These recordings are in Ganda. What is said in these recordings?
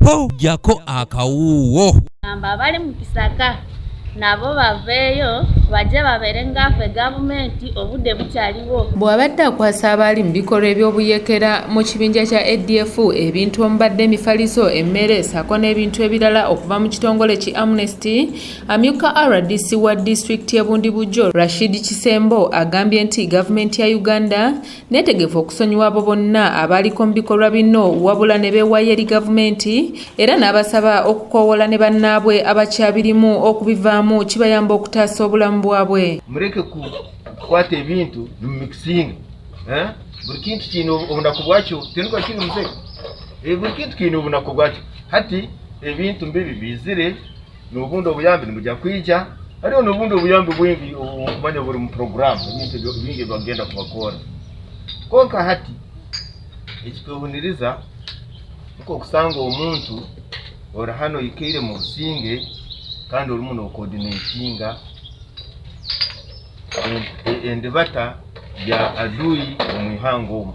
po jako akawuwo. Amba bali mu Kisaka nabo baveeyo bajja babere ngaffe gavumenti obudde bukyaliwo. Bw'abadde akwasa abali mu bikolwa eby'obuyekera mu kibinja kya ADF ebintu omubadde emifaliso emmere ssaako n'ebintu ebirala okuva mu kitongole ki Amnesty, amyuka RDC wa disitulikiti y'e Bundibugyo Rashid Kisembo agambye nti gavumenti ya Uganda neetegefu okusonyiwa abo bonna abaliko mu bikolwa bino wabula ne beewaayo eri gavumenti era n'abasaba okukoowoola ne bannaabwe abakyabirimu okubivaamu kibayamba okutaasa obulamu bwabwe. Mureke kukwata ebintu bimixing buli kintu kino obunaku bwakyo tenuka kiri muzee buli kintu kino obunaku bwakyo hati ebintu mbibi bizire n'obundi obuyambi nimujja kwija hariho n'obundi obuyambi bwingi okumanya buli mu programu ebintu bingi bagenda kubakora konka hati ekitubuniriza nko okusanga omuntu ora hano ikeire mu businge kandi olimu n'ocoordinatinga endebata ya adui omwihango omu.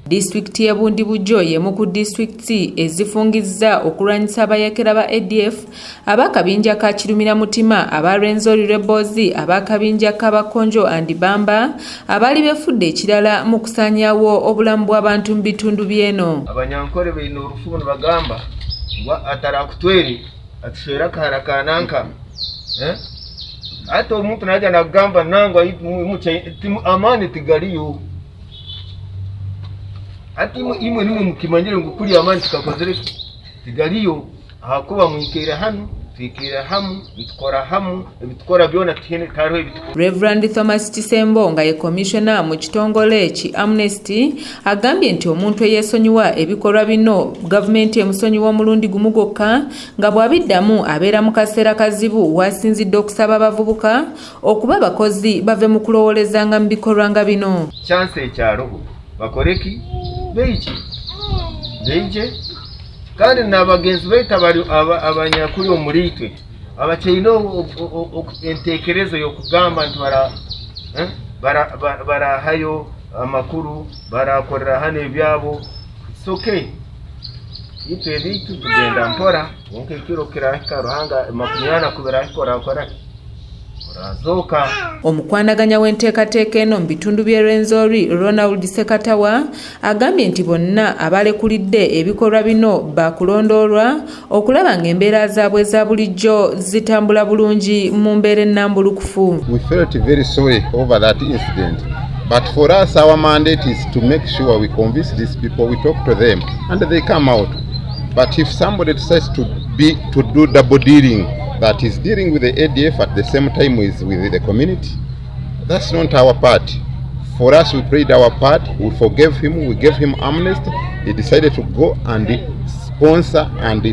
Disitulikiti y'e Bundibugyo y'emu ku disitulikiti ezifungizza okulwanyisa abayekera ba ADF ab'akabinja ka Kirumira-Mutima, aba Rwenzori Rebels, ab'akabinja k'abakonjo and Bamba abaali befudde ekirala mu kusaanyaawo obulamu bw'abantu mu bitundu by'eno. Abanyankole balina olufumu bagamba atarakutwere atuswera kaharakananka hata omuntu naja nagamba nangwa amani tigaliyo hati imwe nimwe mukimanyire ngo kuri amani tukakozere tigaliyo ahakuba mwikera hano twikera hamu bitukora hamu bitukora byona tihene karo Reverend Thomas Kisembo nga ye commissioner mu kitongole ki Amnesty agambye nti omuntu eyesonyiwa ebikolwa bino gavumenti emusonyiwa omulundi gumu gwokka nga bw'abiddamu abeera mu kaseera kazibu wasinzidde okusaba abavubuka okuba abakozi bave mu kulowoolezanga mu bikolwa nga bino. Chance ekyalo bakoreki beije kandi n'abagenzi baita bali abanyakuli omuliitwe abakyalina enteekerezo y'okugamba nti barahayo amakuru barakorera hano ebyabo soke itu ebitu tugenda mpora wonke ekiro kirahika ruhanga makunyana kubera kora orazoka. Omukwanaganya w'enteekateeka eno mu bitundu by'e Rwenzori Ronald Sekatawa agambye nti bonna abalekulidde ebikolwa bino bakulondoolwa okulaba ng'embeera zaabwe za bulijjo zitambula bulungi mu mbeera ennambulukufu. We felt very sorry over that incident. But for us, our mandate is to make sure we convince these people, we talk to them, and they come out. But if somebody decides to do double dealing, that is dealing with the ADF at the same time with the community, that's not our part. For us, we played our part, we forgave him, we gave him amnesty. He decided to go and sponsor and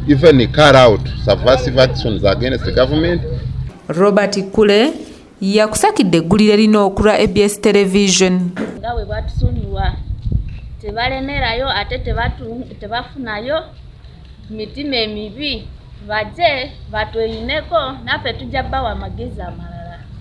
even carry out subversive actions against the government. Robert Kule yakusakidde eggulire lino okulwa ABS television. Nga bwe batusunyiwa tebalenerayo ate tebafunayo mitima emibi bajje batweyineko naffe tujja bbawa amagezi amalala.